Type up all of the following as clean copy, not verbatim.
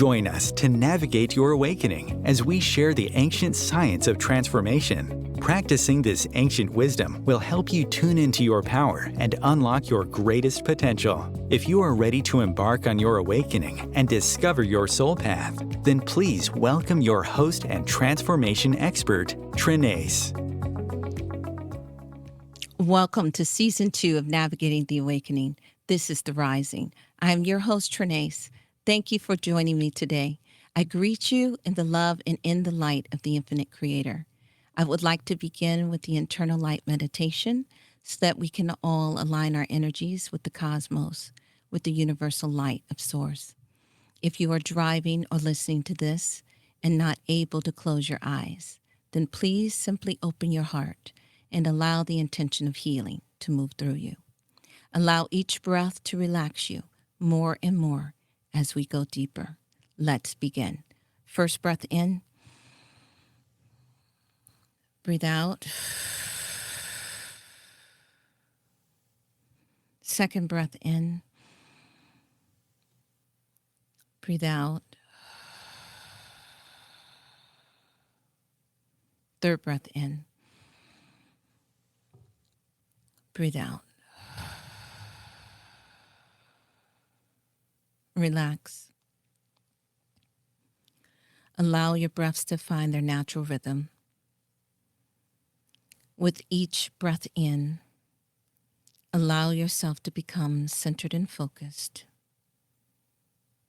Join us to navigate your awakening as we share the ancient science of transformation. Practicing this ancient wisdom will help you tune into your power and unlock your greatest potential. If you are ready to embark on your awakening and discover your soul path, then please welcome your host and transformation expert, Trenayce. Welcome to Season 2 of Navigating the Awakening. This is The Rising. I'm your host, Trenayce. Thank you for joining me today. I greet you in the love and in the light of the Infinite Creator. I would like to begin with the internal light meditation so that we can all align our energies with the cosmos, with the universal light of Source. If you are driving or listening to this and not able to close your eyes, then please simply open your heart and allow the intention of healing to move through you. Allow each breath to relax you more and more as we go deeper. Let's begin. First breath in. Breathe out. Second breath in. Breathe out. Third breath in. Breathe out. Relax. Allow your breaths to find their natural rhythm. With each breath in, allow yourself to become centered and focused.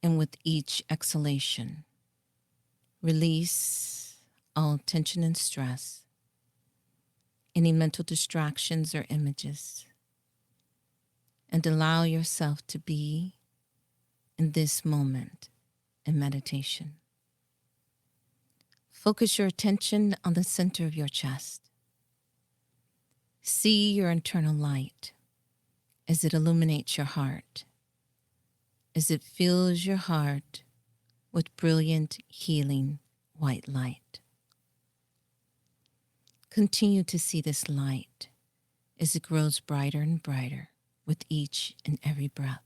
And with each exhalation, release all tension and stress, any mental distractions or images, and allow yourself to be in this moment in meditation. Focus your attention on the center of your chest. See your internal light as it illuminates your heart, as it fills your heart with brilliant, healing white light. Continue to see this light as it grows brighter and brighter with each and every breath,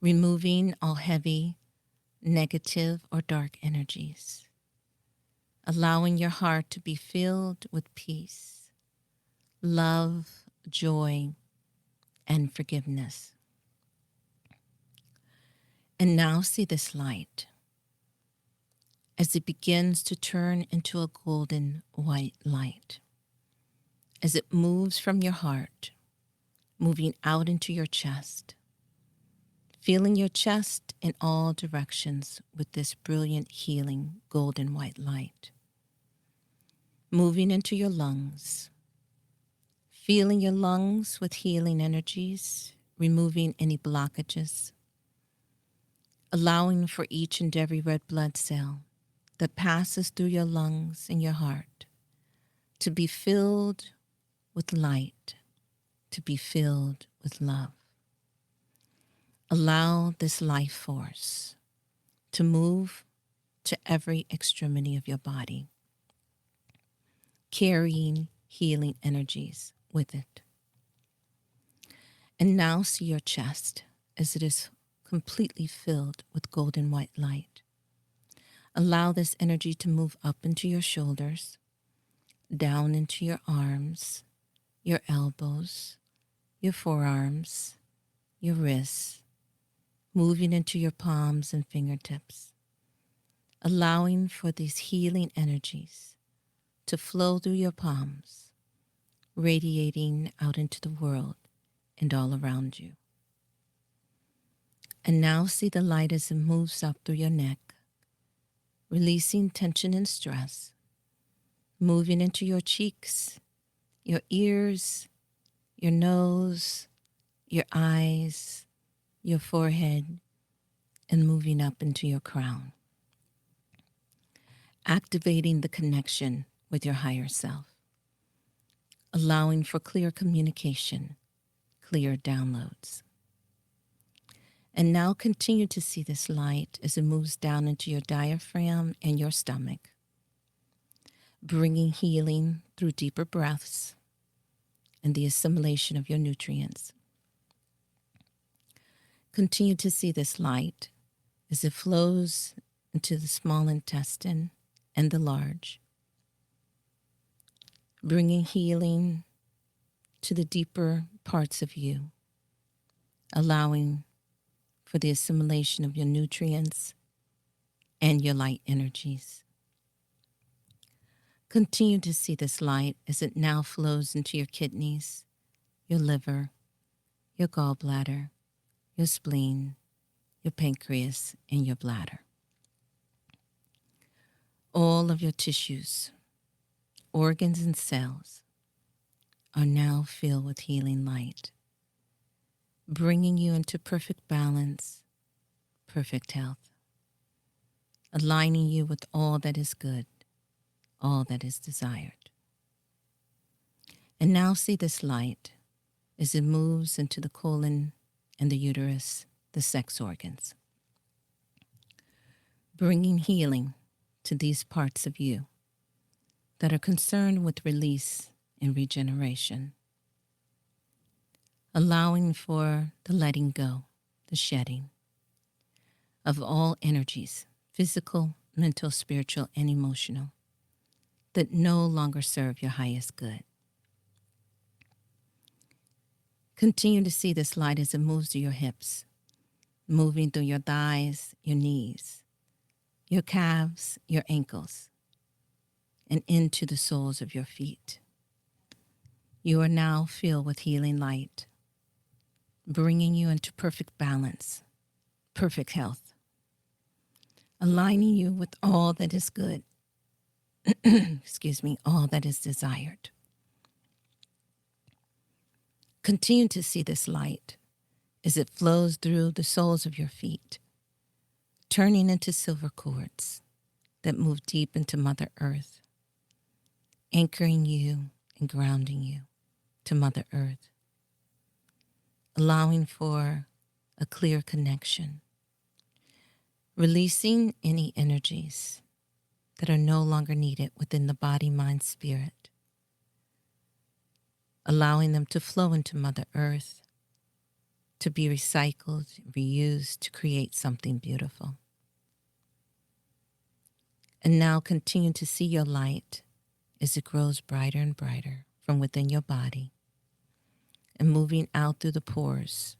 removing all heavy, negative, or dark energies, allowing your heart to be filled with peace, love, joy, and forgiveness. And now see this light as it begins to turn into a golden white light, as it moves from your heart, moving out into your chest, filling your chest in all directions with this brilliant, healing, golden white light. Moving into your lungs, feeling your lungs with healing energies, removing any blockages, allowing for each and every red blood cell that passes through your lungs and your heart to be filled with light, to be filled with love. Allow this life force to move to every extremity of your body, carrying healing energies with it. And now see your chest as it is completely filled with golden white light. Allow this energy to move up into your shoulders, down into your arms, your elbows, your forearms, your wrists, moving into your palms and fingertips, allowing for these healing energies to flow through your palms, radiating out into the world and all around you. And now see the light as it moves up through your neck, releasing tension and stress, moving into your cheeks, your ears, your nose, your eyes, your forehead, and moving up into your crown, activating the connection with your higher self, allowing for clear communication, clear downloads. And now continue to see this light as it moves down into your diaphragm and your stomach, bringing healing through deeper breaths and the assimilation of your nutrients. Continue to see this light as it flows into the small intestine and the large, bringing healing to the deeper parts of you, allowing for the assimilation of your nutrients and your light energies. Continue to see this light as it now flows into your kidneys, your liver, your gallbladder, your spleen, your pancreas, and your bladder. All of your tissues, organs, and cells are now filled with healing light, bringing you into perfect balance, perfect health, aligning you with all that is good, all that is desired. And now see this light as it moves into the colon and the uterus, the sex organs, bringing healing to these parts of you that are concerned with release and regeneration, allowing for the letting go, the shedding of all energies, physical, mental, spiritual, and emotional, that no longer serve your highest good. Continue to see this light as it moves to your hips, moving through your thighs, your knees, your calves, your ankles, and into the soles of your feet. You are now filled with healing light, bringing you into perfect balance, perfect health, aligning you with all that is good, all that is desired. Continue to see this light as it flows through the soles of your feet, turning into silver cords that move deep into Mother Earth, anchoring you and grounding you to Mother Earth, allowing for a clear connection, releasing any energies that are no longer needed within the body, mind, spirit, allowing them to flow into Mother Earth, to be recycled, reused, to create something beautiful. And now continue to see your light as it grows brighter and brighter from within your body and moving out through the pores.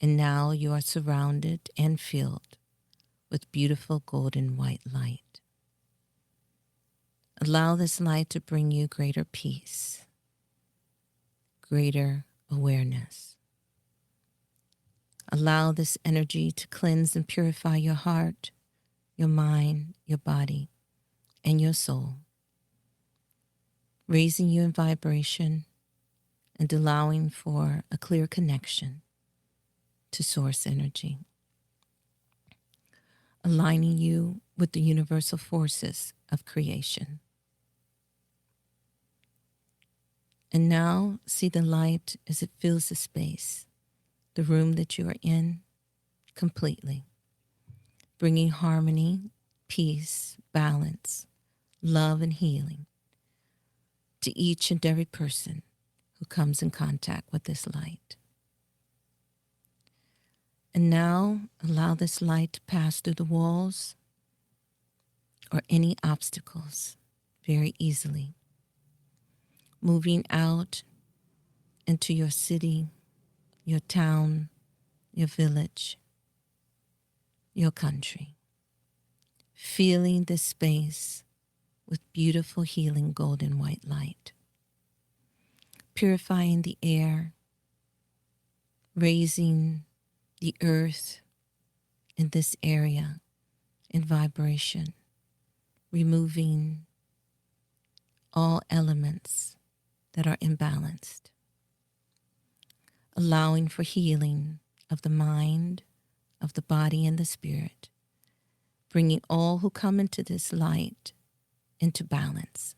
And now you are surrounded and filled with beautiful golden white light. Allow this light to bring you greater peace, greater awareness. Allow this energy to cleanse and purify your heart, your mind, your body, and your soul, raising you in vibration and allowing for a clear connection to source energy, aligning you with the universal forces of creation. And now see the light as it fills the space, the room that you are in, completely, bringing harmony, peace, balance, love, and healing to each and every person who comes in contact with this light. And now allow this light to pass through the walls or any obstacles very easily, moving out into your city, your town, your village, your country, feeling this space with beautiful healing golden white light, purifying the air, raising the earth in this area in vibration, removing all elements that are imbalanced, allowing for healing of the mind, of the body, and the spirit, bringing all who come into this light into balance,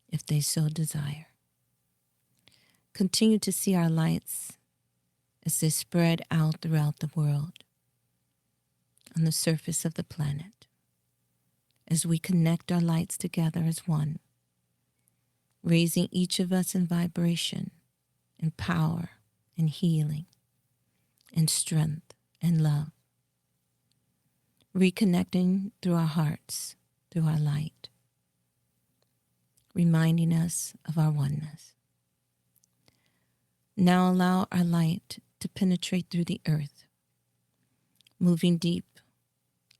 if they so desire. Continue to see our lights as they spread out throughout the world, on the surface of the planet, as we connect our lights together as one, raising each of us in vibration, in power, in healing, in strength, and love. Reconnecting through our hearts, through our light, reminding us of our oneness. Now allow our light to penetrate through the earth, moving deep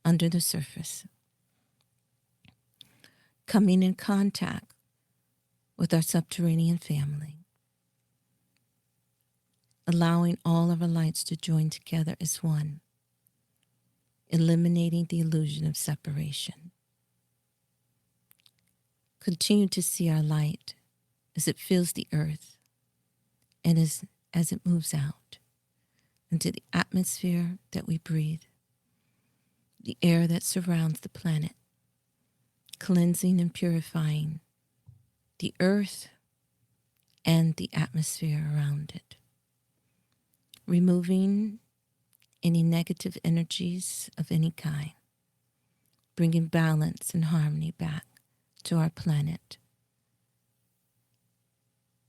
under the surface, coming in contact with our subterranean family, allowing all of our lights to join together as one, eliminating the illusion of separation. Continue to see our light as it fills the earth and as it moves out into the atmosphere that we breathe, the air that surrounds the planet, cleansing and purifying the earth and the atmosphere around it, removing any negative energies of any kind, bringing balance and harmony back to our planet.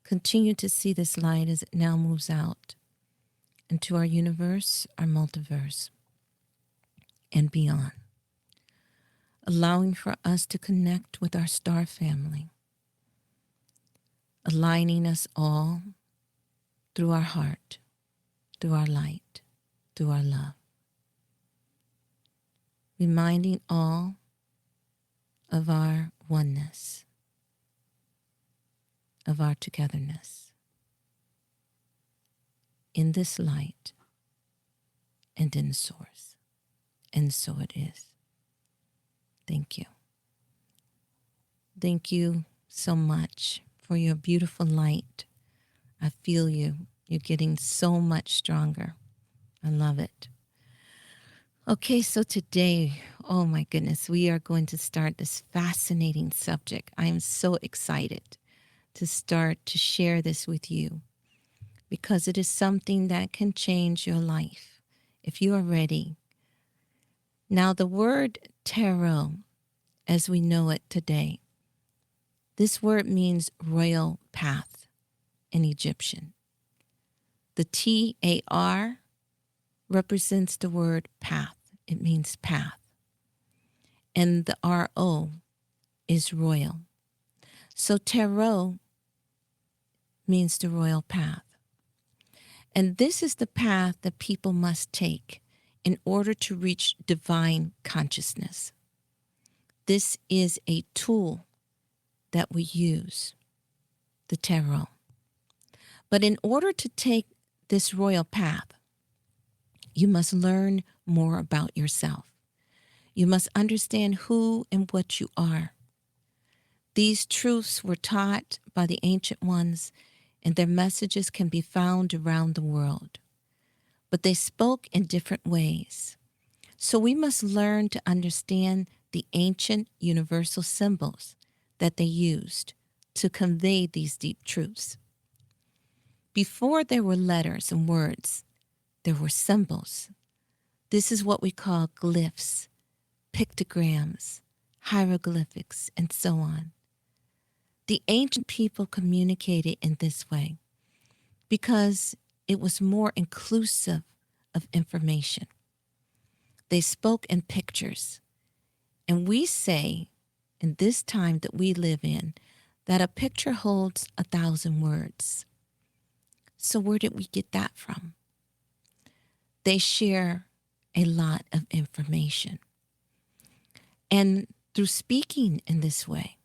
Continue to see this light as it now moves out into our universe, our multiverse, and beyond, allowing for us to connect with our star family, aligning us all through our heart, through our light, through our love, reminding all of our oneness, of our togetherness in this light and in source. And so it is. Thank you. Thank you so much for your beautiful light. I feel you. You're getting so much stronger. I love it. Okay, so today, oh my goodness, we are going to start this fascinating subject. I am so excited to start to share this with you because it is something that can change your life if you are ready. Now, the word tarot, as we know it today, this word means royal path in Egyptian. The T-A-R represents the word path. It means path. And the R-O is royal. So tarot means the royal path. And this is the path that people must take in order to reach divine consciousness. This is a tool that we use, the tarot. But in order to take this royal path, you must learn more about yourself. You must understand who and what you are. These truths were taught by the ancient ones, and their messages can be found around the world. But they spoke in different ways. So we must learn to understand the ancient universal symbols that they used to convey these deep truths. Before there were letters and words, there were symbols. This is what we call glyphs, pictograms, hieroglyphics, and so on. The ancient people communicated in this way because it was more inclusive of information. They spoke in pictures. And we say, in this time that we live in, that a picture holds 1,000 words. So where did we get that from? They share a lot of information. And through speaking in this way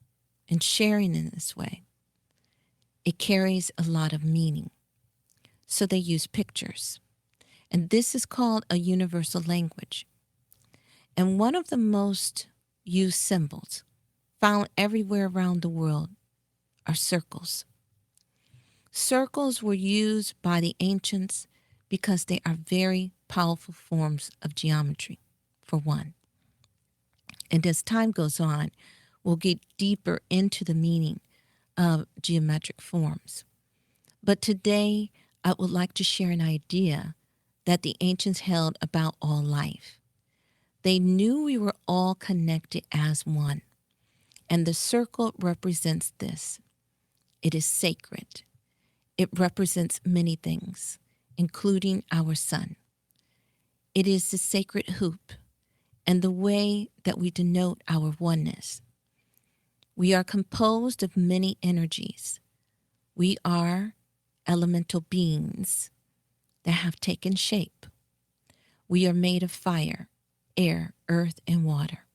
and sharing in this way, it carries a lot of meaning. So they use pictures. And this is called a universal language. And one of the most used symbols found everywhere around the world are circles. Circles were used by the ancients because they are very powerful forms of geometry, for one. And as time goes on, we'll get deeper into the meaning of geometric forms. But today, I would like to share an idea that the ancients held about all life. They knew we were all connected as one, and the circle represents this. It is sacred. It represents many things, including our sun. It is the sacred hoop and the way that we denote our oneness. We are composed of many energies. We are elemental beings that have taken shape. We are made of fire, air, earth, and water.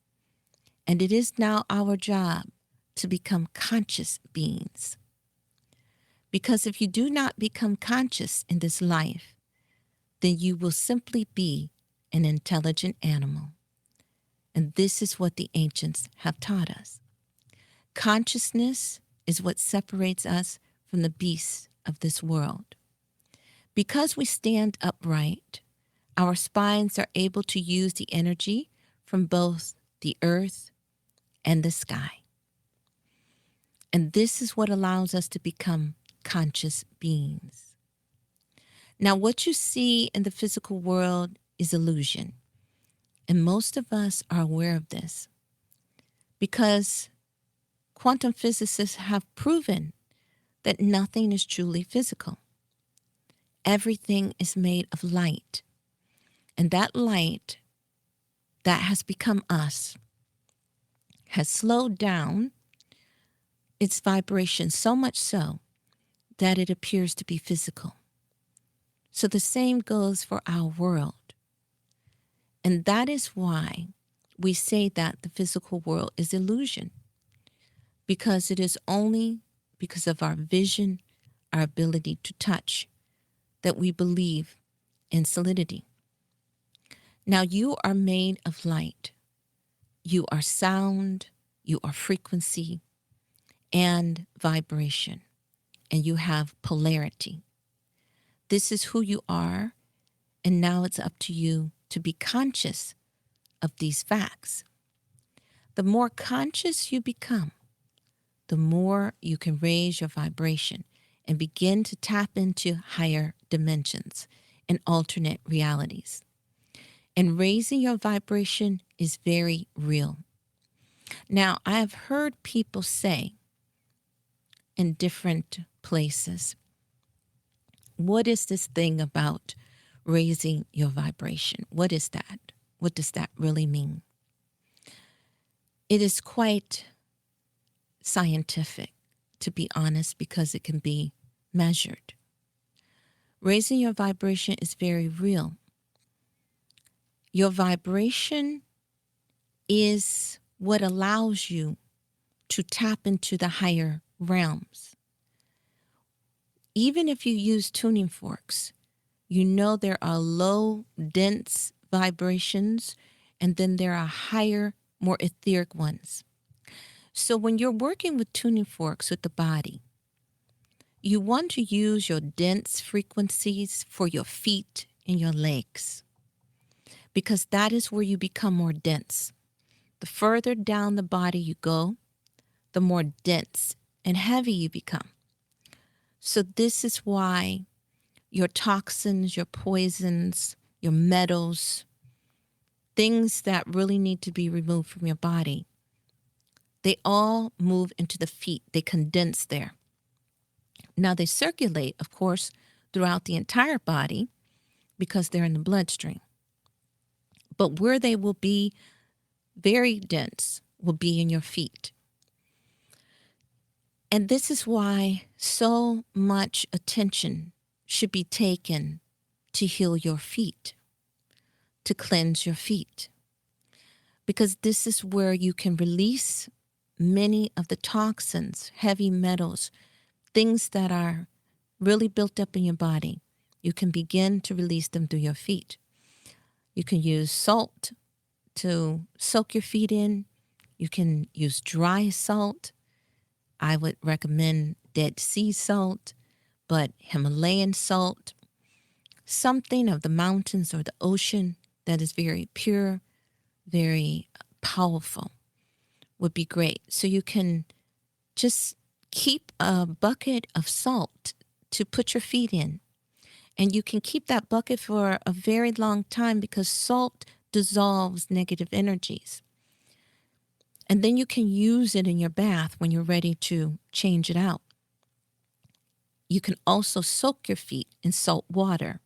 And it is now our job to become conscious beings. Because if you do not become conscious in this life, then you will simply be an intelligent animal. And this is what the ancients have taught us. Consciousness is what separates us from the beasts of this world. Because we stand upright, our spines are able to use the energy from both the earth and the sky. And this is what allows us to become conscious beings. Now, what you see in the physical world is illusion. And most of us are aware of this because quantum physicists have proven that nothing is truly physical. Everything is made of light. And that light that has become us has slowed down its vibration so much so that it appears to be physical. So the same goes for our world. And that is why we say that the physical world is illusion, because it is only because of our vision, our ability to touch, that we believe in solidity. Now you are made of light. You are sound, you are frequency, and vibration, and you have polarity. This is who you are, and now it's up to you to be conscious of these facts. The more conscious you become, the more you can raise your vibration and begin to tap into higher dimensions and alternate realities. And raising your vibration is very real. Now, I have heard people say in different places, what is this thing about raising your vibration? What is that? What does that really mean? It is quite scientific, to be honest, because it can be measured. Raising your vibration is very real. Your vibration is what allows you to tap into the higher realms. Even if you use tuning forks, you know there are low, dense vibrations, and then there are higher, more etheric ones. So when you're working with tuning forks with the body, you want to use your dense frequencies for your feet and your legs, because that is where you become more dense. The further down the body you go, the more dense and heavy you become. So this is why your toxins, your poisons, your metals, things that really need to be removed from your body, they all move into the feet. They condense there. Now they circulate, of course, throughout the entire body because they're in the bloodstream. But where they will be very dense will be in your feet. And this is why so much attention should be taken to heal your feet, to cleanse your feet, because this is where you can release many of the toxins, heavy metals, things that are really built up in your body. You can begin to release them through your feet. You can use salt to soak your feet in. You can use dry salt. I would recommend Dead Sea salt, but Himalayan salt, something of the mountains or the ocean that is very pure, very powerful would be great. So you can just keep a bucket of salt to put your feet in. And you can keep that bucket for a very long time because salt dissolves negative energies. And then you can use it in your bath when you're ready to change it out. You can also soak your feet in salt water.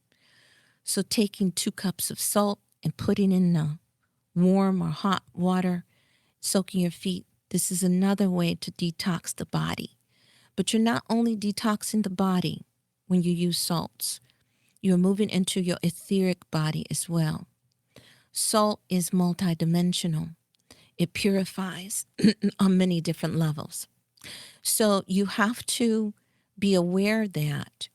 So taking 2 cups of salt and putting in warm or hot water, soaking your feet. This is another way to detox the body. But you're not only detoxing the body when you use salts, you're moving into your etheric body as well. Salt is multidimensional. It purifies on many different levels. So you have to be aware that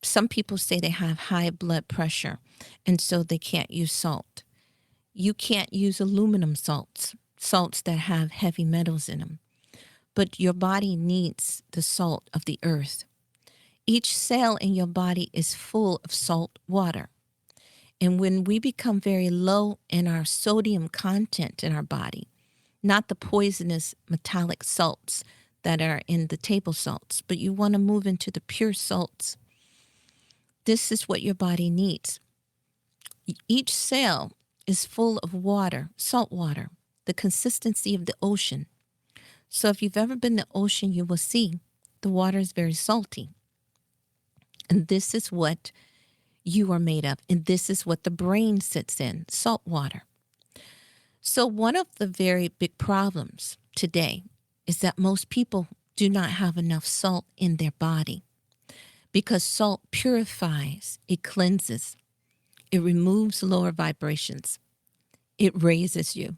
some people say they have high blood pressure, and so they can't use salt. You can't use aluminum salts, salts that have heavy metals in them. But your body needs the salt of the earth. Each cell in your body is full of salt water. And when we become very low in our sodium content in our body, not the poisonous metallic salts that are in the table salts, but you want to move into the pure salts, this is what your body needs. Each cell is full of water, salt water, the consistency of the ocean. So if you've ever been to the ocean, you will see the water is very salty. And this is what you are made of. And this is what the brain sits in, salt water. So one of the very big problems today is that most people do not have enough salt in their body because salt purifies, it cleanses, it removes lower vibrations, it raises you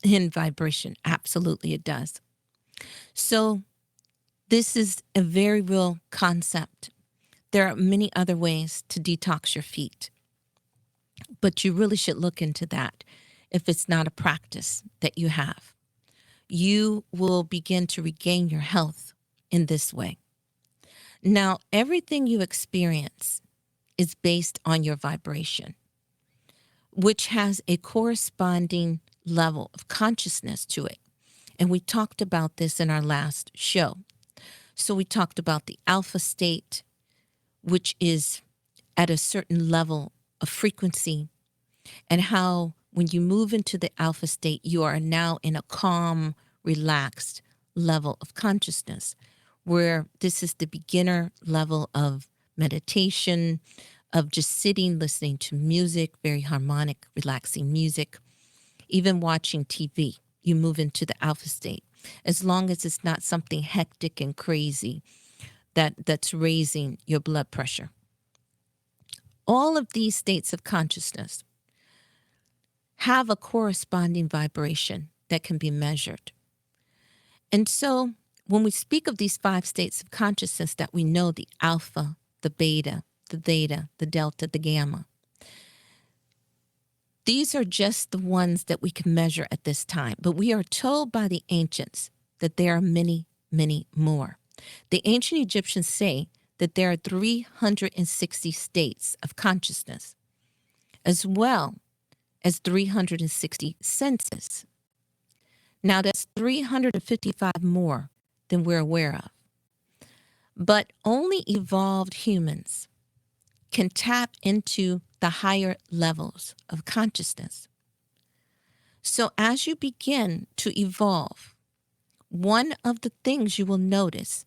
in vibration. Absolutely, it does. So this is a very real concept. There are many other ways to detox your feet, but you really should look into that if it's not a practice that you have. You will begin to regain your health in this way. Now, everything you experience is based on your vibration, which has a corresponding level of consciousness to it. And we talked about this in our last show. So we talked about the alpha state, which is at a certain level of frequency, and how when you move into the alpha state, you are now in a calm, relaxed level of consciousness, where this is the beginner level of meditation, of just sitting, listening to music, very harmonic, relaxing music, even watching TV. You move into the alpha state, as long as it's not something hectic and crazy that's raising your blood pressure. All of these states of consciousness have a corresponding vibration that can be measured. And so when we speak of these 5 states of consciousness that we know, the alpha, the beta, the theta, the delta, the gamma, these are just the ones that we can measure at this time. But we are told by the ancients that there are many, many more. The ancient Egyptians say that there are 360 states of consciousness, as well as 360 senses. Now, that's 355 more than we're aware of. But only evolved humans can tap into the higher levels of consciousness. So as you begin to evolve, one of the things you will notice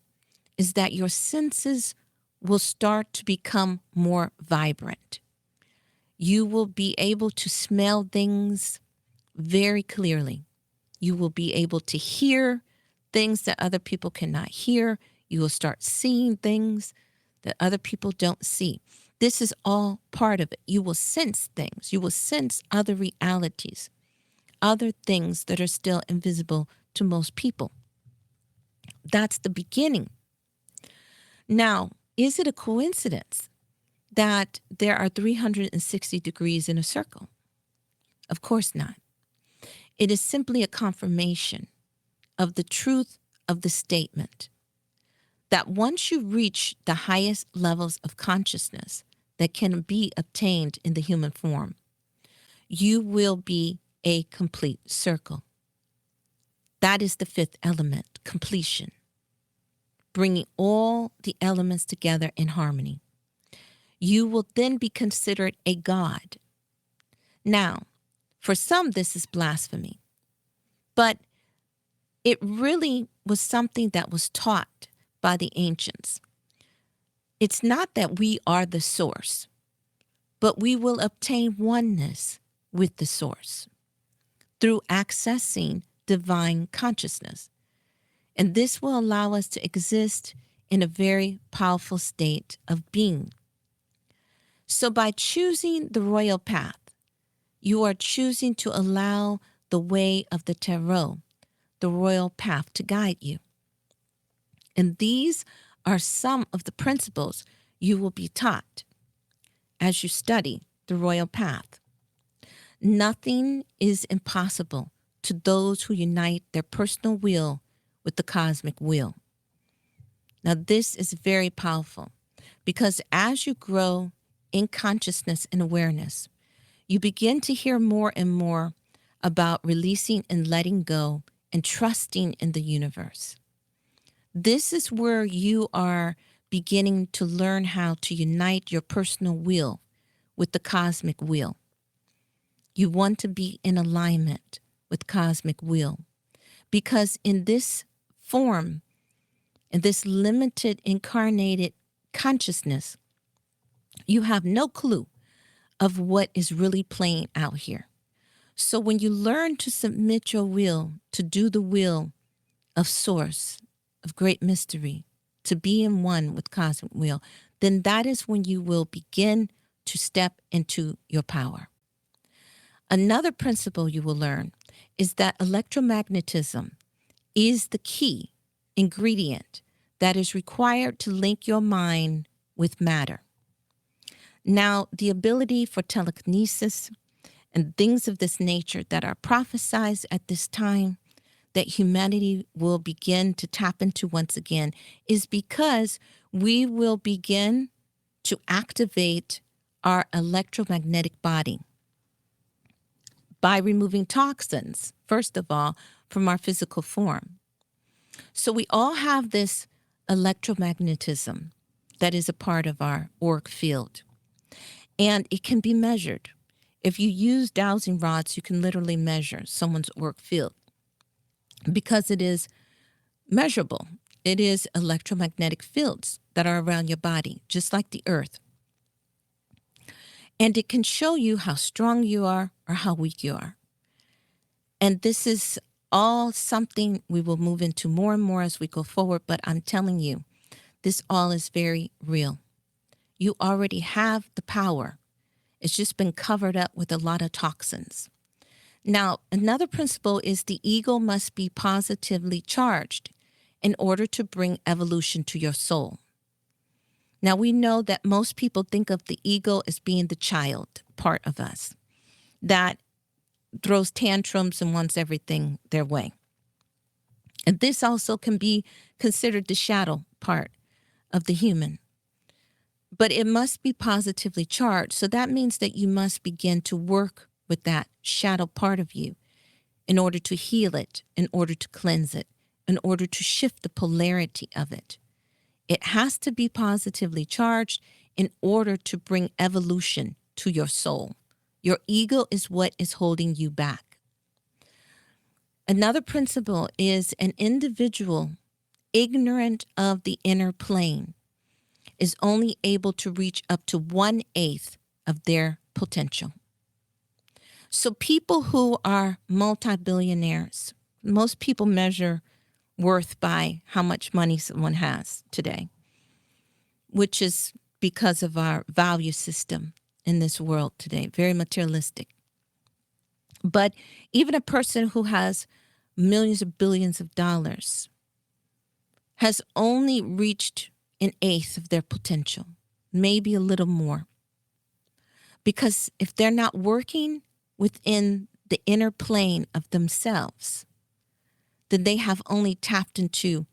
is that your senses will start to become more vibrant. You will be able to smell things very clearly. You will be able to hear things that other people cannot hear. You will start seeing things that other people don't see. This is all part of it. You will sense things. You will sense other realities, other things that are still invisible to most people. That's the beginning. Now, is it a coincidence that there are 360 degrees in a circle? Of course not. It is simply a confirmation of the truth of the statement that once you reach the highest levels of consciousness that can be obtained in the human form, you will be a complete circle. That is the 5th element, completion, bringing all the elements together in harmony. You will then be considered a god. Now, for some, this is blasphemy, but it really was something that was taught by the ancients. It's not that we are the source, but we will obtain oneness with the source through accessing divine consciousness. And this will allow us to exist in a very powerful state of being. So by choosing the royal path, you are choosing to allow the way of the tarot, the royal path, to guide you. And these are some of the principles you will be taught as you study the royal path. Nothing is impossible to those who unite their personal will with the cosmic will. Now, this is very powerful because as you grow in consciousness and awareness, you begin to hear more and more about releasing and letting go and trusting in the universe. This is where you are beginning to learn how to unite your personal will with the cosmic will. You want to be in alignment with cosmic will because in this form, in this limited incarnated consciousness, you have no clue of what is really playing out here. So when you learn to submit your will to do the will of source, of great mystery, to be in one with cosmic will, then that is when you will begin to step into your power. Another principle you will learn is that electromagnetism is the key ingredient that is required to link your mind with matter. Now, the ability for telekinesis and things of this nature that are prophesied at this time that humanity will begin to tap into once again is because we will begin to activate our electromagnetic body by removing toxins, first of all, from our physical form. So we all have this electromagnetism that is a part of our auric field, and it can be measured. If you use dowsing rods, you can literally measure someone's auric field because it is measurable. It is electromagnetic fields that are around your body, just like the earth. And it can show you how strong you are or how weak you are. And this is all something we will move into more and more as we go forward. But I'm telling you, this all is very real. You already have the power. It's just been covered up with a lot of toxins. Now, another principle is the ego must be positively charged in order to bring evolution to your soul. Now, we know that most people think of the ego as being the child part of us that throws tantrums and wants everything their way. And this also can be considered the shadow part of the human. But it must be positively charged. So that means that you must begin to work with that shadow part of you in order to heal it, in order to cleanse it, in order to shift the polarity of it. It has to be positively charged in order to bring evolution to your soul. Your ego is what is holding you back. Another principle is an individual ignorant of the inner plane is only able to reach up to 1/8 of their potential. So people who are multi-billionaires, most people measure worth by how much money someone has today, which is because of our value system in this world today, very materialistic. But even a person who has millions of billions of dollars has only reached 1/8 of their potential, maybe a little more. Because if they're not working within the inner plane of themselves, then they have only tapped into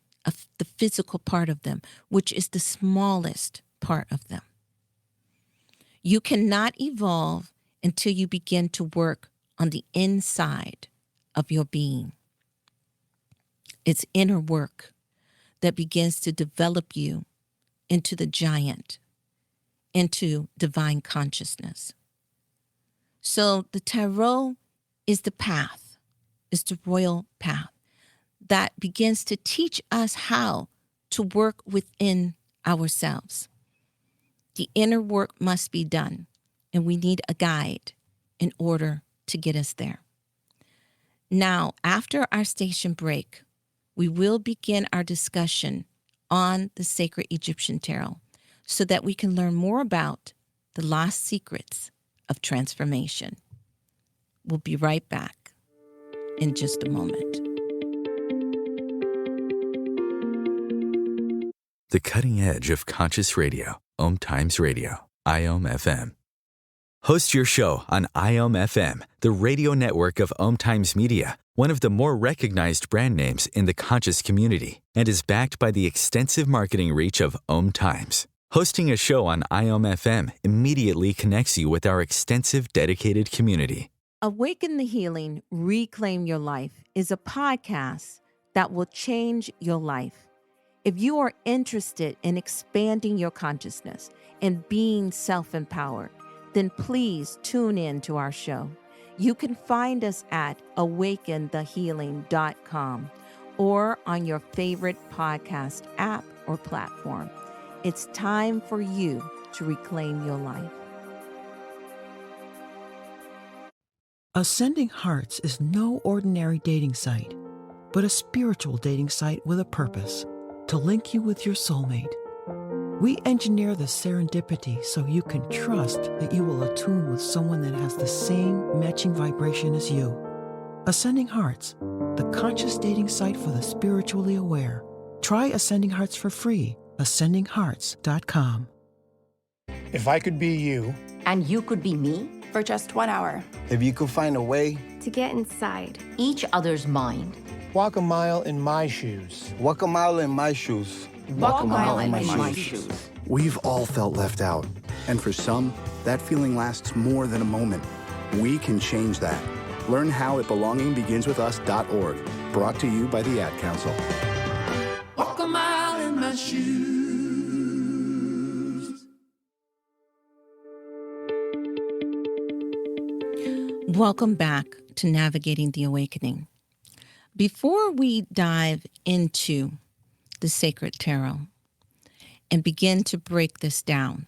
the physical part of them, which is the smallest part of them. You cannot evolve until you begin to work on the inside of your being. It's inner work that begins to develop you into the giant, into divine consciousness. So the tarot is the path, is the royal path that begins to teach us how to work within ourselves. The inner work must be done. and we need a guide in order to get us there. Now, after our station break, we will begin our discussion on the sacred Egyptian tarot so that we can learn more about the lost secrets of transformation. We'll be right back in just a moment. The cutting edge of conscious radio, Times Radio, IOM FM. Host your show on IOM FM, the radio network of Times Media, one of the more recognized brand names in the conscious community, and is backed by the extensive marketing reach of Times. Hosting a show on IOM FM immediately connects you with our extensive dedicated community. Awaken the Healing, Reclaim Your Life is a podcast that will change your life. If you are interested in expanding your consciousness and being self-empowered, then please tune in to our show. You can find us at awakenthehealing.com or on your favorite podcast app or platform. It's time for you to reclaim your life. Ascending Hearts is no ordinary dating site, but a spiritual dating site with a purpose, to link you with your soulmate. We engineer the serendipity so you can trust that you will attune with someone that has the same matching vibration as you. Ascending Hearts, the conscious dating site for the spiritually aware. Try Ascending Hearts for free. AscendingHearts.com. If I could be you, and you could be me, for just 1 hour. If you could find a way to get inside each other's mind, walk a mile in my shoes. Walk a mile in my shoes. Walk a mile in my shoes. We've all felt left out, and for some, that feeling lasts more than a moment. We can change that. Learn how at belongingbeginswithus.org. Brought to you by the Ad Council. Walk a mile in my shoes. Welcome back to Navigating the Awakening. Before we dive into the Sacred Tarot and begin to break this down,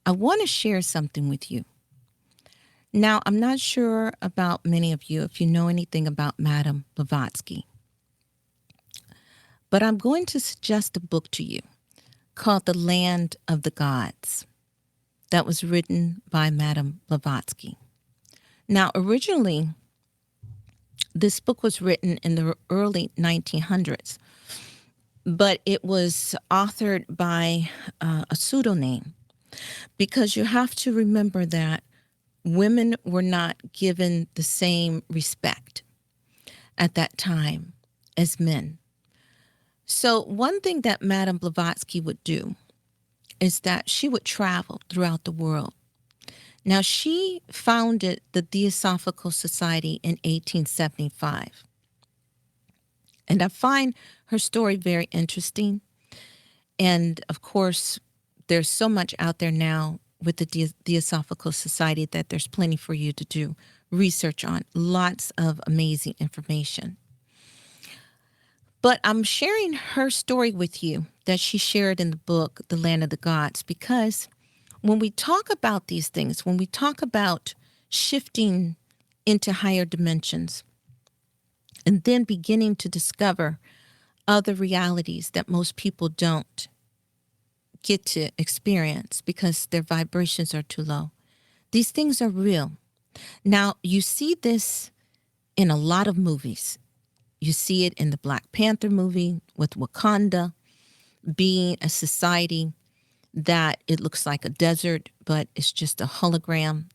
I want to share something with you. Now, I'm not sure about many of you if you know anything about Madame Blavatsky, but I'm going to suggest a book to you called The Land of the Gods that was written by Madame Blavatsky. Now, originally, this book was written in the early 1900s, but it was authored by a pseudonym because you have to remember that women were not given the same respect at that time as men. So one thing that Madame Blavatsky would do is that she would travel throughout the world. Now, she founded the Theosophical Society in 1875. And I find her story very interesting. And, of course, there's so much out there now with the Theosophical Society that there's plenty for you to do research on. Lots of amazing information. But I'm sharing her story with you that she shared in the book, The Land of the Gods, because when we talk about these things, when we talk about shifting into higher dimensions and then beginning to discover other realities that most people don't get to experience because their vibrations are too low, these things are real. Now, you see this in a lot of movies. You see it in the Black Panther movie with Wakanda being a society that it looks like a desert, but it's just a hologram.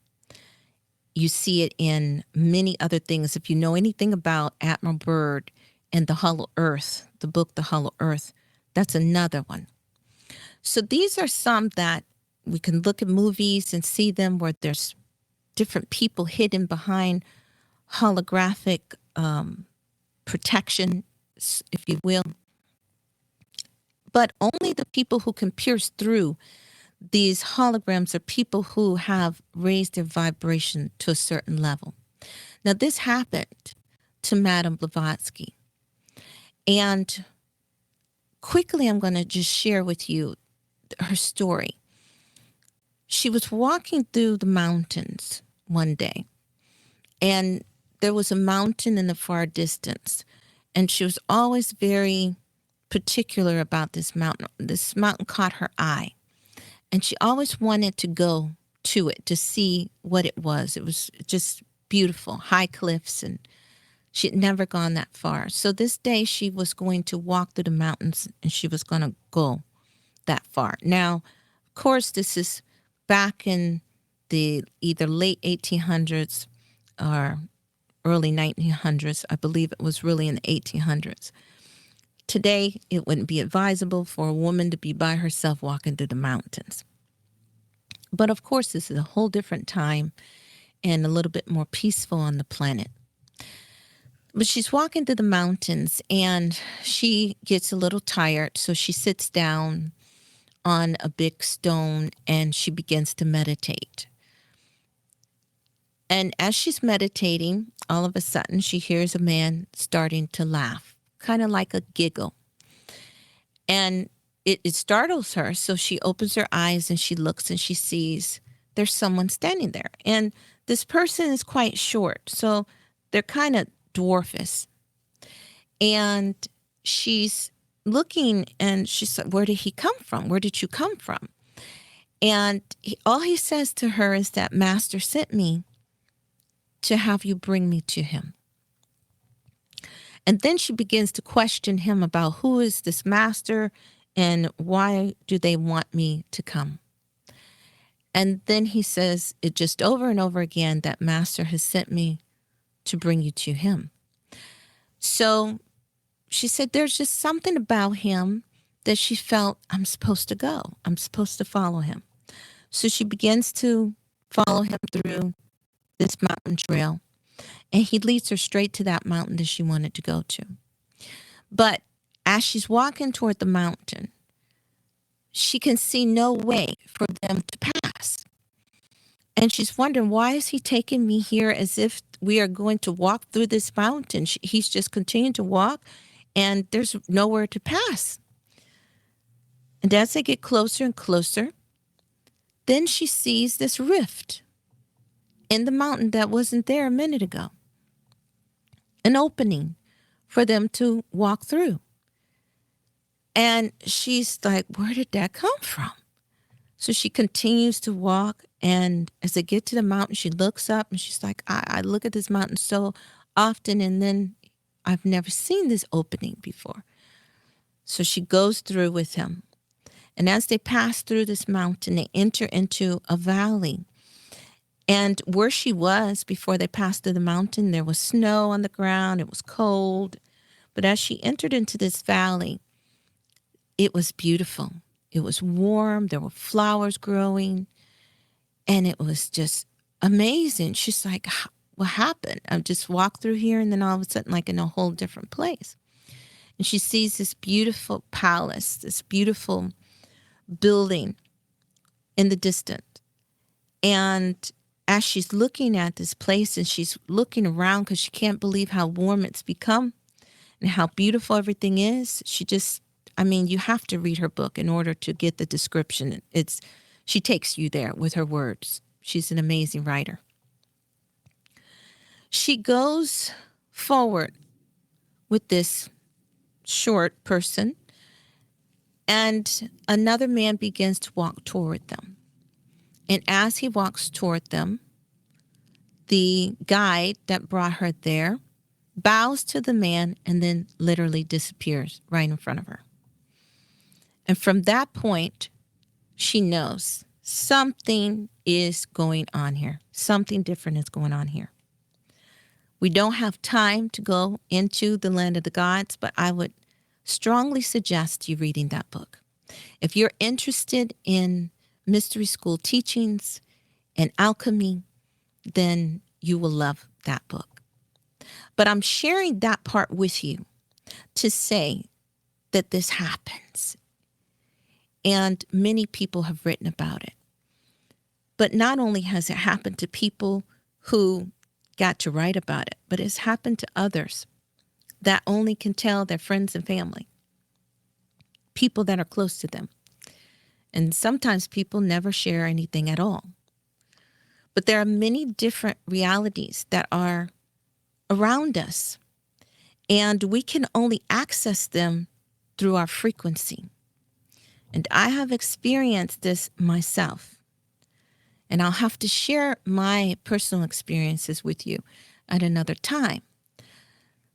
You see it in many other things. If you know anything about Admiral Byrd and The Hollow Earth, the book The Hollow Earth, that's another one. So these are some that we can look at movies and see them where there's different people hidden behind holographic protection, if you will. But only the people who can pierce through these holograms are people who have raised their vibration to a certain level. Now, this happened to Madame Blavatsky. And quickly, I'm going to just share with you her story. She was walking through the mountains one day, and there was a mountain in the far distance, and she was always very particular about this mountain. This mountain caught her eye, and she always wanted to go to it to see what it was. It was just beautiful, high cliffs, and she had never gone that far. So this day she was going to walk through the mountains, and she was going to go that far. Now, of course, this is back in the either late 1800s or early 1900s. I believe it was really in the 1800s. Today, it wouldn't be advisable for a woman to be by herself walking through the mountains. But of course, this is a whole different time and a little bit more peaceful on the planet. But she's walking through the mountains, and she gets a little tired, so she sits down on a big stone and she begins to meditate. And as she's meditating, all of a sudden she hears a man starting to laugh, kind of like a giggle. And it startles her, so she opens her eyes and she looks and she sees there's someone standing there. And this person is quite short, so they're kind of dwarfish. And she's looking and she's like, where did he come from? Where did you come from? And all he says to her is that Master sent me to have you bring me to him. And then she begins to question him about who is this Master and why do they want me to come? And then he says it just over and over again that Master has sent me to bring you to him. So she said there's just something about him that she felt, I'm supposed to go. I'm supposed to follow him. So she begins to follow him through this mountain trail, and he leads her straight to that mountain that she wanted to go to. But as she's walking toward the mountain, she can see no way for them to pass. And she's wondering, why is he taking me here as if we are going to walk through this mountain? He's just continuing to walk, and there's nowhere to pass. And as they get closer and closer, then she sees this rift in the mountain that wasn't there a minute ago. An opening for them to walk through. And she's like, where did that come from? So she continues to walk, and as they get to the mountain, she looks up and she's like, I look at this mountain so often, and then I've never seen this opening before. So she goes through with him. And as they pass through this mountain, they enter into a valley. And where she was before they passed through the mountain, there was snow on the ground. It was cold. But as she entered into this valley, it was beautiful. It was warm. There were flowers growing. And it was just amazing. She's like, what happened? I just walked through here, and then all of a sudden, like in a whole different place. And she sees this beautiful palace, this beautiful building in the distance. And as she's looking at this place and she's looking around because she can't believe how warm it's become and how beautiful everything is, you have to read her book in order to get the description. She takes you there with her words. She's an amazing writer. She goes forward with this short person, and another man begins to walk toward them. And as he walks toward them, the guide that brought her there bows to the man and then literally disappears right in front of her. And from that point, she knows something is going on here. Something different is going on here. We don't have time to go into the land of the gods, but I would strongly suggest you reading that book. If you're interested in mystery school teachings and alchemy, then you will love that book. But I'm sharing that part with you to say that this happens. And many people have written about it. But not only has it happened to people who got to write about it, but it's happened to others that only can tell their friends and family, people that are close to them. And sometimes people never share anything at all. But there are many different realities that are around us, and we can only access them through our frequency. And I have experienced this myself. And I'll have to share my personal experiences with you at another time.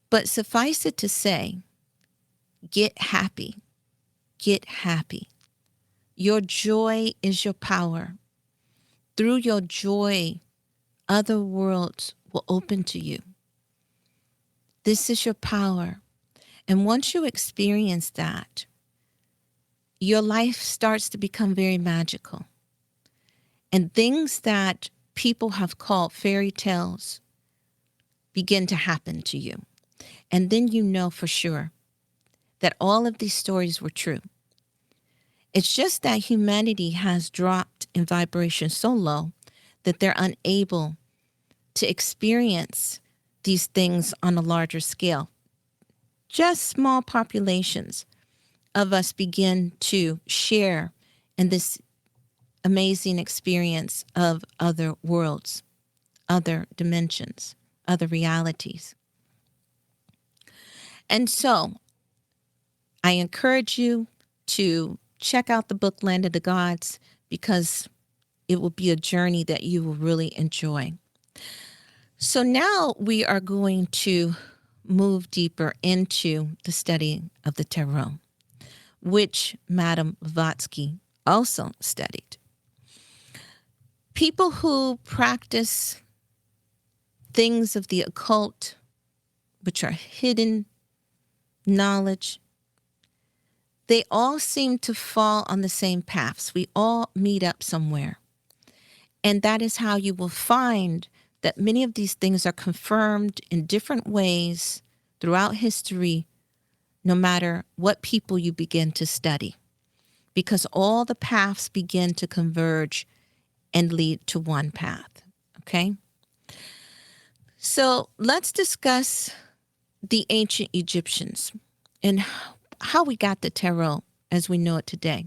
But suffice it to say, get happy. Get happy. Your joy is your power. Through your joy, other worlds will open to you. This is your power. And once you experience that, your life starts to become very magical. And things that people have called fairy tales begin to happen to you. And then you know for sure that all of these stories were true. It's just that humanity has dropped in vibration so low that they're unable to experience these things on a larger scale. Just small populations of us begin to share in this amazing experience of other worlds, other dimensions, other realities. And so I encourage you to check out the book Land of the Gods, because it will be a journey that you will really enjoy. So now we are going to move deeper into the study of the tarot, which Madame Blavatsky also studied. People who practice things of the occult, which are hidden knowledge, they all seem to fall on the same paths. We all meet up somewhere. And that is how you will find that many of these things are confirmed in different ways throughout history, no matter what people you begin to study, because all the paths begin to converge and lead to one path. Okay? So let's discuss the ancient Egyptians and how we got the tarot as we know it today.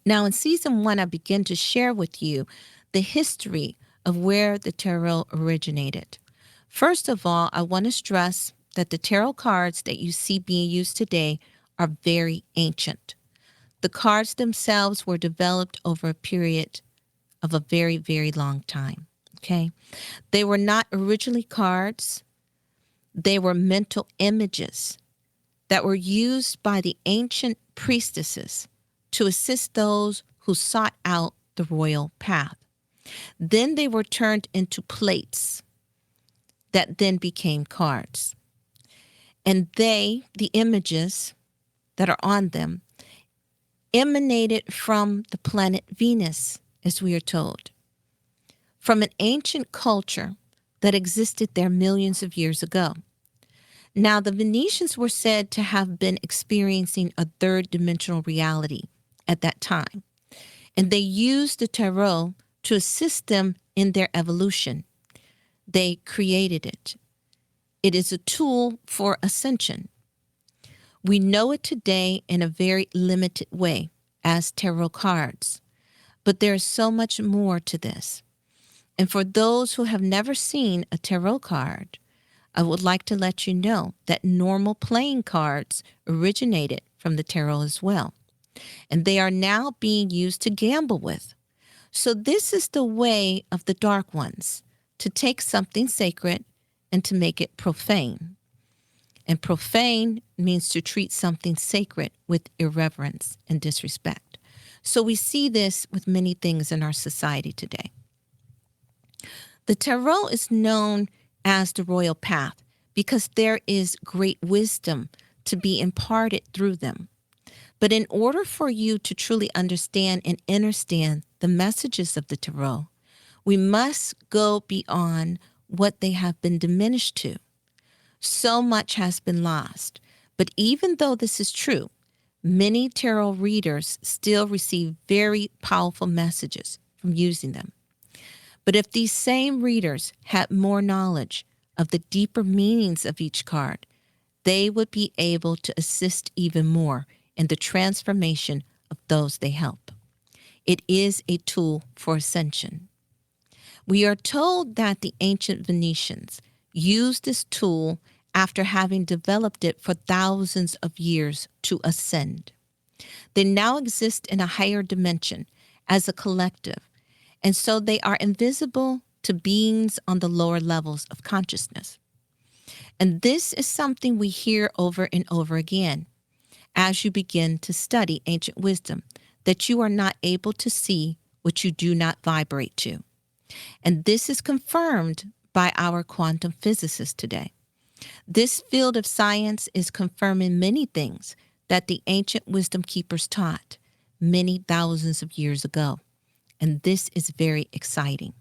Now, in season 1, I begin to share with you the history of where the tarot originated. First of all, I want to stress that the tarot cards that you see being used today are very ancient. The cards themselves were developed over a period of a very, very long time. Okay? They were not originally cards. They were mental images that were used by the ancient priestesses to assist those who sought out the royal path. Then they were turned into plates that then became cards. And they, the images that are on them, emanated from the planet Venus, as we are told, from an ancient culture that existed there millions of years ago. Now, the Venetians were said to have been experiencing a third dimensional reality at that time, and they used the tarot to assist them in their evolution. They created it. It is a tool for ascension. We know it today in a very limited way as tarot cards, but there is so much more to this. And for those who have never seen a tarot card, I would like to let you know that normal playing cards originated from the tarot as well, and they are now being used to gamble with. So this is the way of the dark ones, to take something sacred and to make it profane. And profane means to treat something sacred with irreverence and disrespect. So we see this with many things in our society today. The tarot is known as the royal path because there is great wisdom to be imparted through them. But in order for you to truly understand and understand the messages of the tarot, we must go beyond what they have been diminished to. So much has been lost. But even though this is true, many tarot readers still receive very powerful messages from using them. But if these same readers had more knowledge of the deeper meanings of each card, they would be able to assist even more in the transformation of those they help. It is a tool for ascension. We are told that the ancient Venetians used this tool after having developed it for thousands of years to ascend. They now exist in a higher dimension as a collective, and so they are invisible to beings on the lower levels of consciousness. And this is something we hear over and over again as you begin to study ancient wisdom, that you are not able to see what you do not vibrate to. And this is confirmed by our quantum physicists today. This field of science is confirming many things that the ancient wisdom keepers taught many thousands of years ago. And this is very exciting.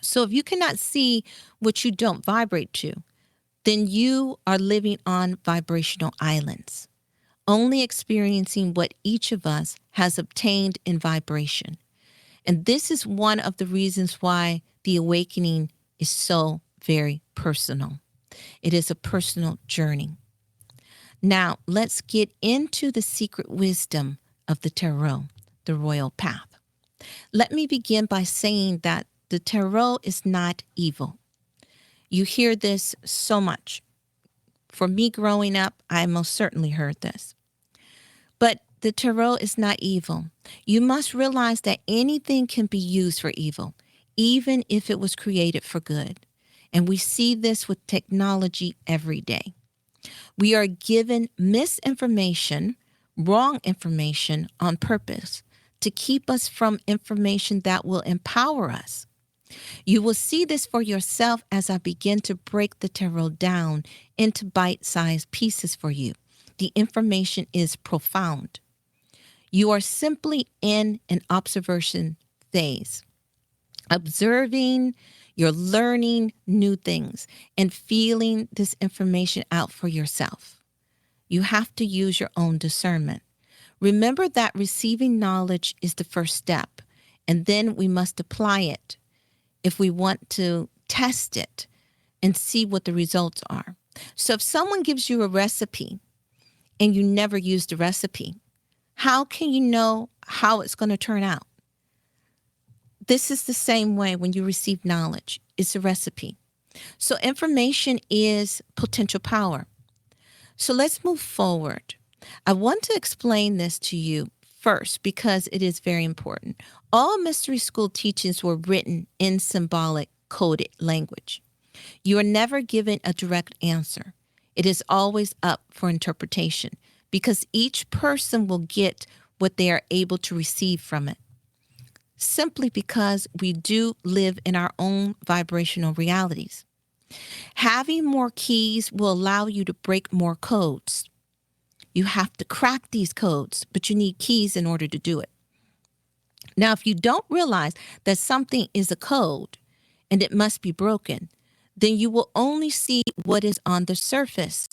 So if you cannot see what you don't vibrate to, then you are living on vibrational islands, only experiencing what each of us has obtained in vibration. And this is one of the reasons why the awakening is so very personal. It is a personal journey. Now, let's get into the secret wisdom of the tarot, the royal path. Let me begin by saying that the tarot is not evil. You hear this so much. For me growing up, I most certainly heard this. But the tarot is not evil. You must realize that anything can be used for evil, even if it was created for good. And we see this with technology every day. We are given misinformation, wrong information on purpose to keep us from information that will empower us. You will see this for yourself as I begin to break the tarot down into bite-sized pieces for you. The information is profound. You are simply in an observation phase, observing, you're learning new things and feeling this information out for yourself. You have to use your own discernment. Remember that receiving knowledge is the first step, and then we must apply it if we want to test it and see what the results are. So if someone gives you a recipe and you never use the recipe, how can you know how it's going to turn out? This is the same way when you receive knowledge. It's a recipe. So information is potential power. So let's move forward. I want to explain this to you first because it is very important. All mystery school teachings were written in symbolic coded language. You are never given a direct answer. It is always up for interpretation because each person will get what they are able to receive from it. Simply because we do live in our own vibrational realities. Having more keys will allow you to break more codes. You have to crack these codes, but you need keys in order to do it. Now, if you don't realize that something is a code and it must be broken, then you will only see what is on the surface.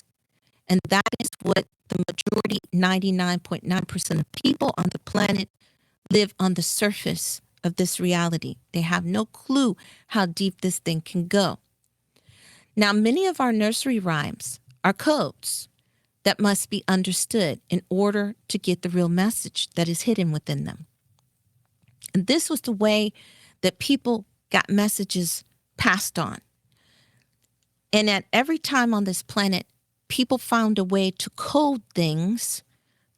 And that is what the majority, 99.9% of people on the planet live on the surface of this reality. They have no clue how deep this thing can go. Now, many of our nursery rhymes are codes that must be understood in order to get the real message that is hidden within them. And this was the way that people got messages passed on. And at every time on this planet, people found a way to code things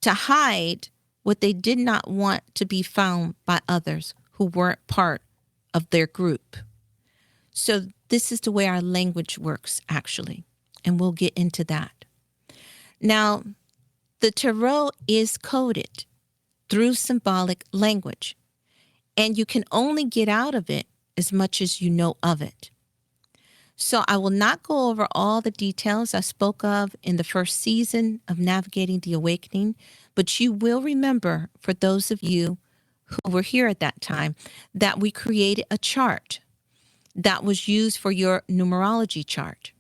to hide what they did not want to be found by others who weren't part of their group. So this is the way our language works, actually, and we'll get into that. Now, the tarot is coded through symbolic language, and you can only get out of it as much as you know of it. So I will not go over all the details I spoke of in the first season of Navigating the Awakening, but you will remember, for those of you who were here at that time, that we created a chart that was used for your numerology chart.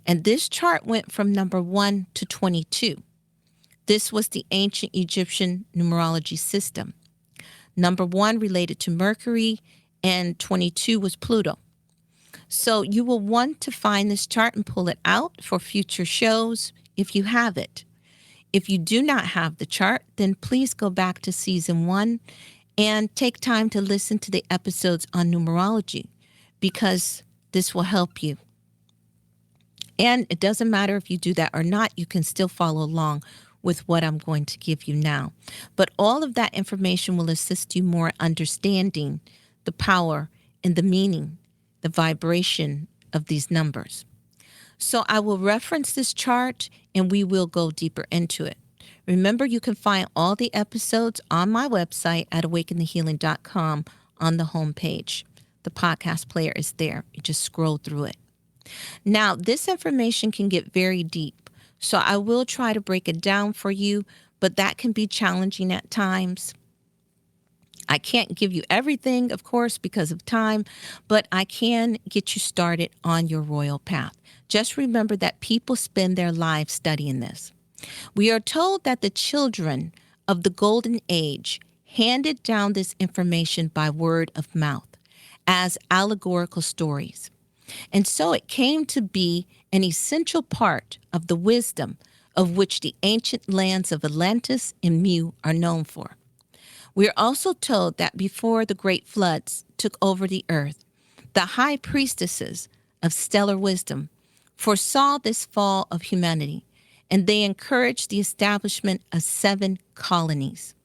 And this chart went from number 1 to 22. This was the ancient Egyptian numerology system. Number 1 related to Mercury, and 22 was Pluto. So you will want to find this chart and pull it out for future shows if you have it. If you do not have the chart, then please go back to season 1 And take time to listen to the episodes on numerology because this will help you. And it doesn't matter if you do that or not, you can still follow along with what I'm going to give you now. But all of that information will assist you more understanding the power and the meaning, the vibration of these numbers. So I will reference this chart and we will go deeper into it. Remember, you can find all the episodes on my website at awakenthehealing.com on the homepage. The podcast player is there. You just scroll through it. Now, this information can get very deep, so I will try to break it down for you, but that can be challenging at times. I can't give you everything, of course, because of time, but I can get you started on your royal path. Just remember that people spend their lives studying this. We are told that the children of the Golden Age handed down this information by word of mouth as allegorical stories. And so it came to be an essential part of the wisdom of which the ancient lands of Atlantis and Mu are known for. We are also told that before the great floods took over the earth, the high priestesses of stellar wisdom foresaw this fall of humanity, and they encouraged the establishment of 7 colonies.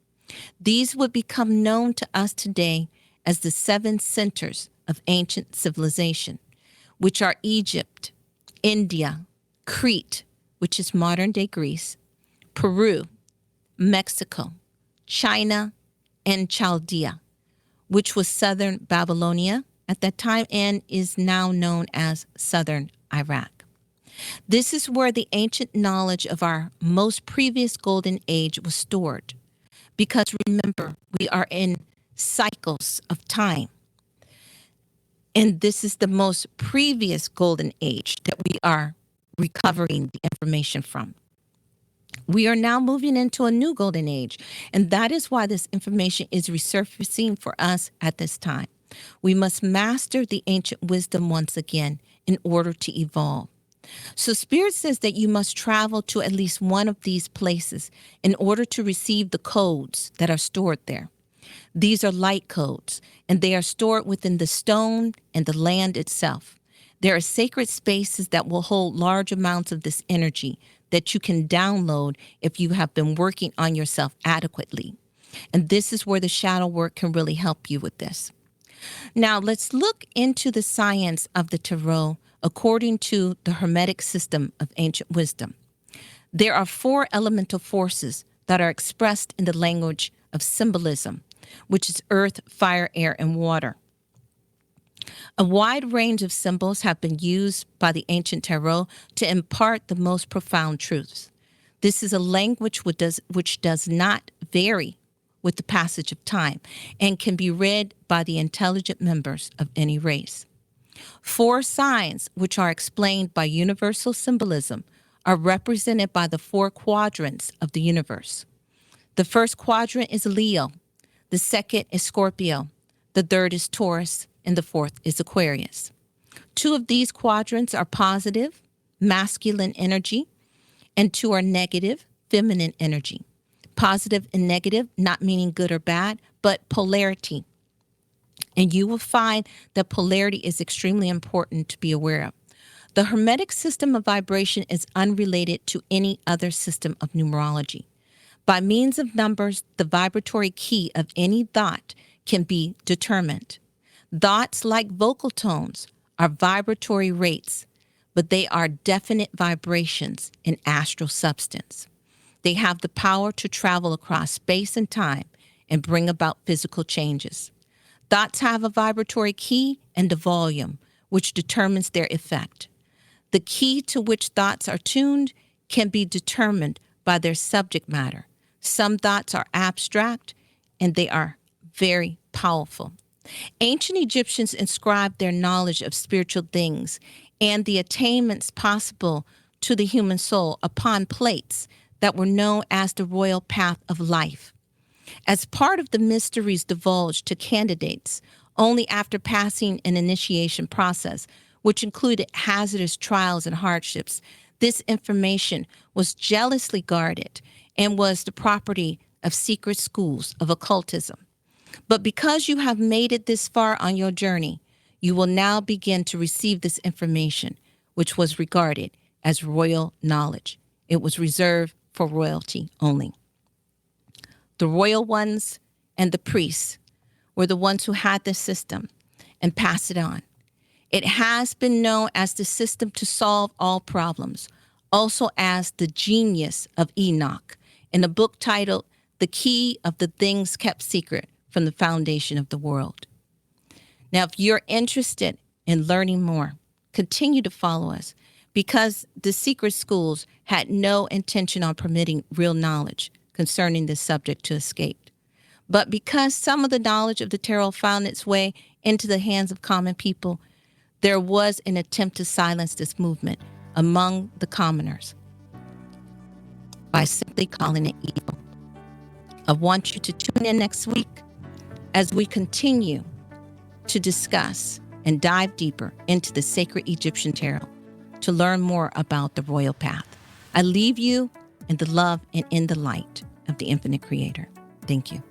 These would become known to us today as the 7 centers of ancient civilization, which are Egypt, India, Crete, which is modern-day Greece, Peru, Mexico, China, and Chaldea, which was southern Babylonia at that time and is now known as southern Iraq. This is where the ancient knowledge of our most previous golden age was stored. Because remember, we are in cycles of time. And this is the most previous golden age that we are recovering the information from. We are now moving into a new golden age, and that is why this information is resurfacing for us at this time. We must master the ancient wisdom once again in order to evolve. So Spirit says that you must travel to at least one of these places in order to receive the codes that are stored there. These are light codes, and they are stored within the stone and the land itself. There are sacred spaces that will hold large amounts of this energy that you can download if you have been working on yourself adequately. And this is where the shadow work can really help you with this. Now, let's look into the science of the tarot according to the Hermetic system of ancient wisdom. There are 4 elemental forces that are expressed in the language of symbolism, which is earth, fire, air, and water. A wide range of symbols have been used by the ancient tarot to impart the most profound truths. This is a language which does not vary with the passage of time and can be read by the intelligent members of any race. 4 signs, which are explained by universal symbolism, are represented by the 4 quadrants of the universe. The first quadrant is Leo, the second is Scorpio, the third is Taurus, and the fourth is Aquarius. 2 of these quadrants are positive, masculine energy, and 2 are negative, feminine energy. Positive and negative, not meaning good or bad, but polarity. And you will find that polarity is extremely important to be aware of. The Hermetic system of vibration is unrelated to any other system of numerology. By means of numbers, the vibratory key of any thought can be determined. Thoughts, like vocal tones, are vibratory rates, but they are definite vibrations in astral substance. They have the power to travel across space and time and bring about physical changes. Thoughts have a vibratory key and a volume, which determines their effect. The key to which thoughts are tuned can be determined by their subject matter. Some thoughts are abstract, and they are very powerful. Ancient Egyptians inscribed their knowledge of spiritual things and the attainments possible to the human soul upon plates that were known as the royal path of life. As part of the mysteries divulged to candidates only after passing an initiation process, which included hazardous trials and hardships, this information was jealously guarded and was the property of secret schools of occultism. But because you have made it this far on your journey, you will now begin to receive this information, which was regarded as royal knowledge. It was reserved for royalty only. The royal ones and the priests were the ones who had this system and passed it on. It has been known as the system to solve all problems, also as the genius of Enoch, in a book titled The Key of the Things Kept Secret from the Foundation of the World. Now, if you're interested in learning more, continue to follow us, because the secret schools had no intention on permitting real knowledge concerning this subject to escape. But because some of the knowledge of the tarot found its way into the hands of common people, there was an attempt to silence this movement among the commoners by simply calling it evil. I want you to tune in next week as we continue to discuss and dive deeper into the sacred Egyptian tarot to learn more about the royal path. I leave you in the love and in the light of the infinite creator. Thank you.